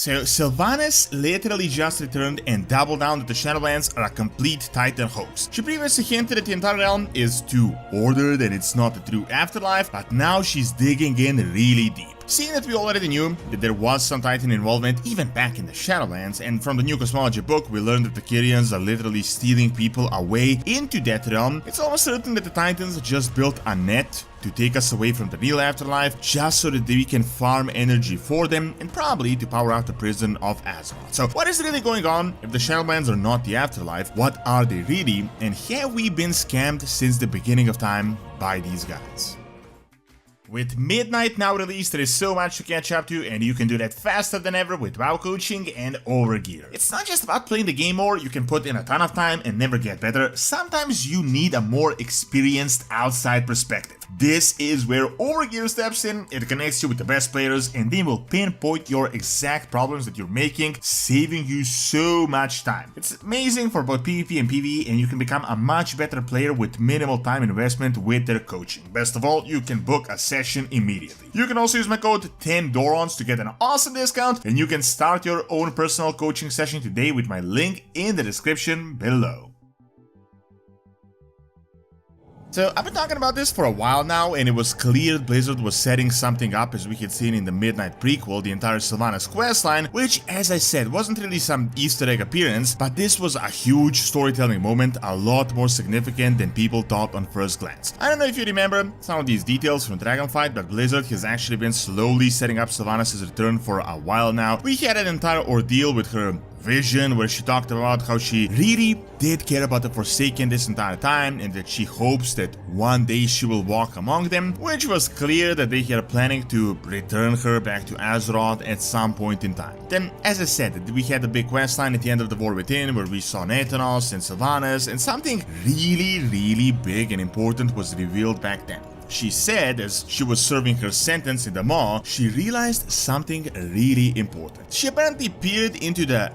So Sylvanas literally just returned and doubled down that the Shadowlands are a complete Titan hoax. She previously hinted that the entire realm is too ordered and it's not the true afterlife, but now she's digging in really deep. Seeing that we already knew that there was some Titan involvement even back in the Shadowlands, and from the new cosmology book we learned that the kyrians are literally stealing people away into that realm, it's almost certain that the Titans just built a net to take us away from the real afterlife just so that we can farm energy for them and probably to power out the prison of Azeroth. So what is really going on? If the Shadowlands are not the afterlife, what are they really? And have we been scammed since the beginning of time by these guys? With Midnight now released, there is so much to catch up to, and you can do that faster than ever with WoW coaching and overgear. It's not just about playing the game more, you can put in a ton of time and never get better. Sometimes you need a more experienced outside perspective. This is where Overgear steps in. It connects you with the best players and they will pinpoint your exact problems that you're making, saving you so much time. It's amazing for both PvP and PvE, and you can become a much better player with minimal time investment with their coaching. Best of all, you can book a session immediately. You can also use my code 10Dorons to get an awesome discount, and you can start your own personal coaching session today with my link in the description below. So I've been talking about this for a while now, and it was clear Blizzard was setting something up, as we had seen in the Midnight prequel, the entire Sylvanas questline, which, as I said, wasn't really some Easter egg appearance, but this was a huge storytelling moment, a lot more significant than people thought on first glance. I don't know if you remember some of these details from Dragonfight, but Blizzard has actually been slowly setting up Sylvanas' return for a while now. We had an entire ordeal with her vision where she talked about how she really did care about the Forsaken this entire time, and that she hopes that one day she will walk among them, which was clear that they are planning to return her back to Azeroth at some point in time. Then, as I said, we had the big questline at the end of the War Within where we saw Nathanos and Sylvanas, and something really big and important was revealed back then. She said as she was serving her sentence in the Maw, she realized something really important. She apparently peered into the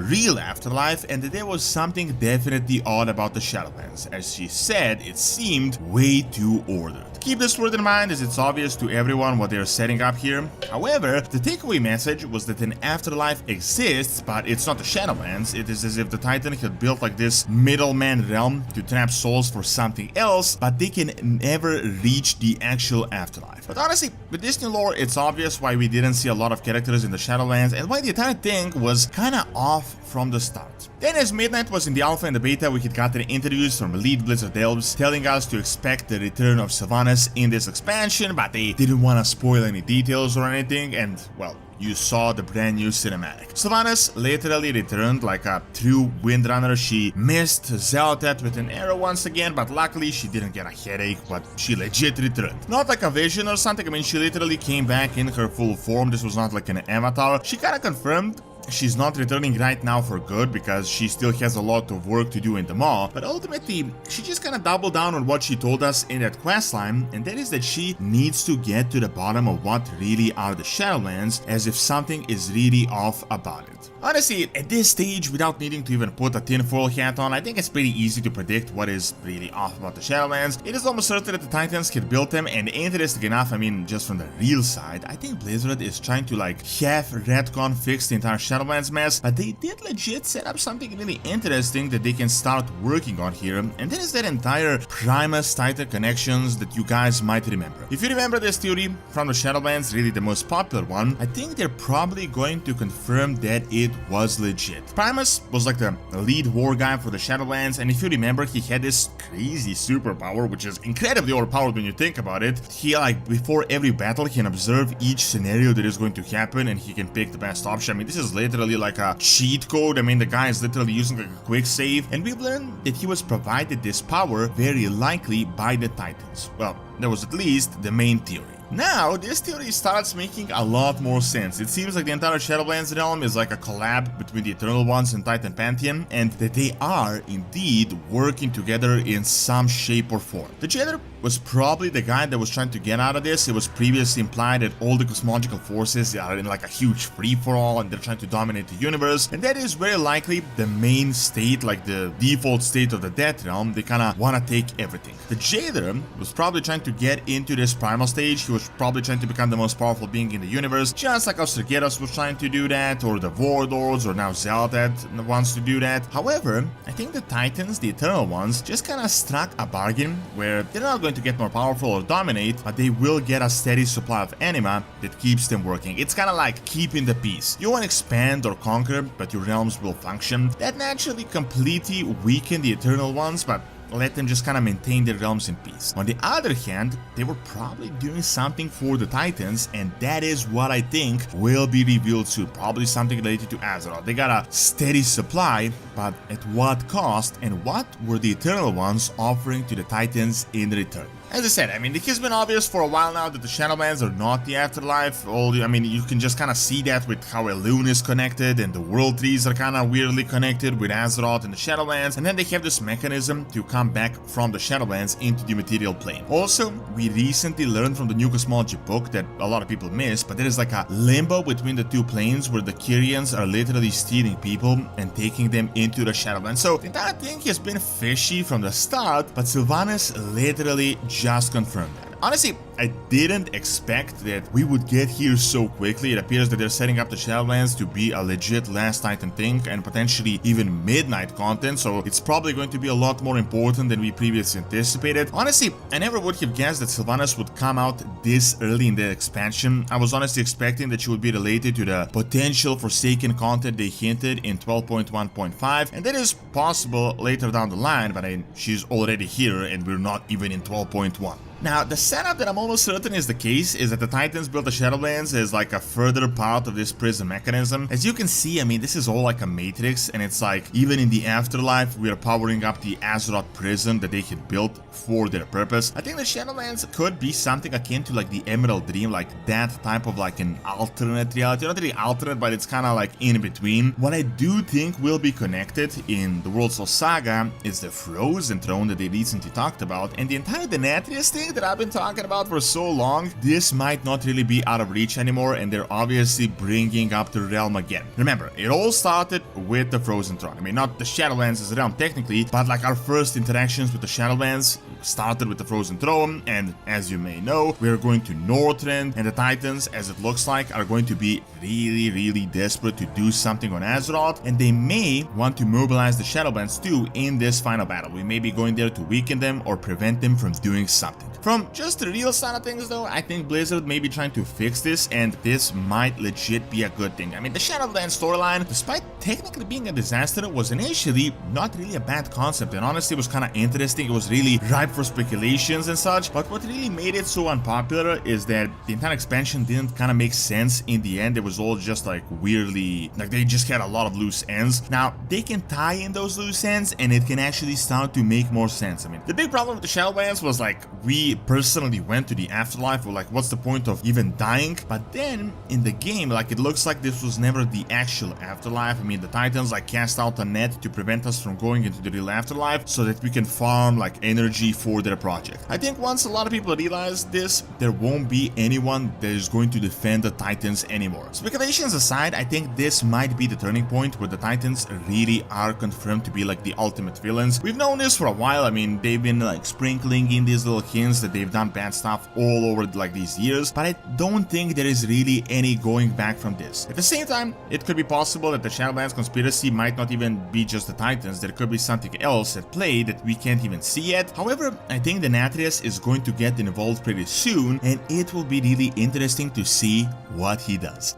real afterlife, and that there was something definitely odd about the Shadowlands. As she said, it seemed way too ordered. Keep this word in mind, as it's obvious to everyone what they're setting up here. However, the takeaway message was that an afterlife exists, but it's not the Shadowlands. It is as if the Titan had built like this middleman realm to trap souls for something else, but they can never reach the actual afterlife. But honestly, with this new lore, it's obvious why we didn't see a lot of characters in the Shadowlands and why the entire thing was kinda off from the start. Then, as Midnight was in the alpha and the beta, we had gotten interviews from elite Blizzard elves telling us to expect the return of Sylvanas in this expansion, but they didn't want to spoil any details or anything, and well, you saw the brand new cinematic. Sylvanas literally returned like a true windrunner. She missed Zealotet with an arrow once again, but luckily she didn't get a headache, but she legit returned. Not like a vision or something, I mean, she literally came back in her full form. This was not like an avatar. She kinda confirmed she's not returning right now for good because she still has a lot of work to do in the Maw, but ultimately she just kind of doubled down on what she told us in that questline, and that is that she needs to get to the bottom of what really are the Shadowlands, as if something is really off about it. Honestly, at this stage, without needing to even put a tinfoil hat on, I think it's pretty easy to predict what is really off about the Shadowlands. It is almost certain that the Titans had built them, and interesting enough, I mean, just from the real side, I think Blizzard is trying to like half retcon fix the entire Shadowlands mess, but they did legit set up something really interesting that they can start working on here, and that is that entire Primus Titan connections that you guys might remember. If you remember this theory from the Shadowlands, really the most popular one, I think they're probably going to confirm that it was legit. Primus was like the lead war guy for the Shadowlands, and if you remember, he had this crazy superpower, which is incredibly overpowered when you think about it. He, like, before every battle, he can observe each scenario that is going to happen, and he can pick the best option. I mean, this is literally like a cheat code. I mean, the guy is literally using like a quick save, and we've learned that he was provided this power very likely by the Titans. Well, that was at least the main theory. Now, this theory starts making a lot more sense. It seems like the entire Shadowlands realm is like a collab between the Eternal Ones and Titan Pantheon, and that they are indeed working together in some shape or form. The Jedi was probably the guy that was trying to get out of this. It was previously implied that all the cosmological forces are in like a huge free-for-all and they're trying to dominate the universe, and that is very likely the main state, like the default state of the Death Realm. They kind of want to take everything. The Jailer was probably trying to get into this primal stage. He was probably trying to become the most powerful being in the universe, just like how Sergeras was trying to do that, or the Warlords, or now Zelda wants to do that. However, I think the Titans, the Eternal Ones, just kind of struck a bargain where they're not going to get more powerful or dominate, but they will get a steady supply of anima that keeps them working. It's kind of like keeping the peace. You won't expand or conquer, but your realms will function. That naturally completely weakened the Eternal Ones, but let them just kind of maintain their realms in peace. On the other hand, they were probably doing something for the Titans, and that is what I think will be revealed soon. Probably something related to Azeroth. They got a steady supply, but at what cost, and what were the Eternal Ones offering to the Titans in return? As I said, I mean, it has been obvious for a while now that the Shadowlands are not the afterlife. I mean, you can just kind of see that with how Elune is connected, and the world trees are kind of weirdly connected with Azeroth and the Shadowlands, and then they have this mechanism to come back from the Shadowlands into the material plane. Also, we recently learned from the new cosmology book that a lot of people miss, but there is like a limbo between the two planes where the Kyrians are literally stealing people and taking them into the Shadowlands. So the entire thing has been fishy from the start, but Sylvanas literally just confirmed that. Honestly, I didn't expect that we would get here so quickly. It appears that they're setting up the Shadowlands to be a legit Last Titan thing and potentially even midnight content, so it's probably going to be a lot more important than we previously anticipated. Honestly, I never would have guessed that Sylvanas would come out this early in the expansion. I was honestly expecting that she would be related to the potential Forsaken content they hinted in 12.1.5, and that is possible later down the line, but she's already here and we're not even in 12.1. Now, the setup that I'm almost certain is the case is that the Titans built the Shadowlands as like a further part of this prison mechanism. As you can see, I mean, this is all like a matrix, and it's like even in the afterlife we are powering up the Azeroth prison that they had built for their purpose. I think the Shadowlands could be something akin to like the Emerald Dream, like that type of like an alternate reality. Not really alternate, but it's kind of like in between. What I do think will be connected in the World Soul Saga is the Frozen Throne that they recently talked about, and the entire Denatrius thing that I've been talking about for so long. This might not really be out of reach anymore, and they're obviously bringing up the realm again. Remember, it all started with the Frozen Throne. I mean, not the Shadowlands as a realm technically, but like our first interactions with the Shadowlands started with the Frozen Throne, and as you may know, we are going to Northrend, and the Titans, as it looks like, are going to be really desperate to do something on Azeroth, and they may want to mobilize the Shadowlands too in this final battle. We may be going there to weaken them or prevent them from doing something. From just the real side of things though, I think Blizzard may be trying to fix this, and this might legit be a good thing. I mean, the Shadowlands storyline, despite technically being a disaster, was initially not really a bad concept, and honestly it was kind of interesting. It was really ripe for speculations and such, but what really made it so unpopular is that the entire expansion didn't kind of make sense in the end. It was all just like weirdly, like they just had a lot of loose ends. Now, they can tie in those loose ends and it can actually start to make more sense. I mean, the big problem with the Shadowlands was like, we personally went to the afterlife, we're like, what's the point of even dying? But then in the game, like, it looks like this was never the actual afterlife. I mean, the Titans like cast out a net to prevent us from going into the real afterlife so that we can farm like energy for their project. I think once a lot of people realize this, there won't be anyone that is going to defend the Titans anymore. Speculations aside, I think this might be the turning point where the Titans really are confirmed to be like the ultimate villains. We've known this for a while. I mean, they've been like sprinkling in these little hints that they've done bad stuff all over like these years, but I don't think there is really any going back from this. At the same time, it could be possible that the Shadowlands conspiracy might not even be just the Titans. There could be something else at play that we can't even see yet. However, I think Denatrius is going to get involved pretty soon, and it will be really interesting to see what he does.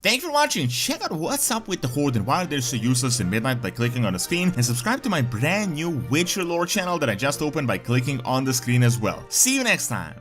Thanks for watching. Check out what's up with the Horde and why they're so useless in Midnight by clicking on the screen, and subscribe to my brand new Witcher lore channel that I just opened by clicking on the screen as well. See you next time!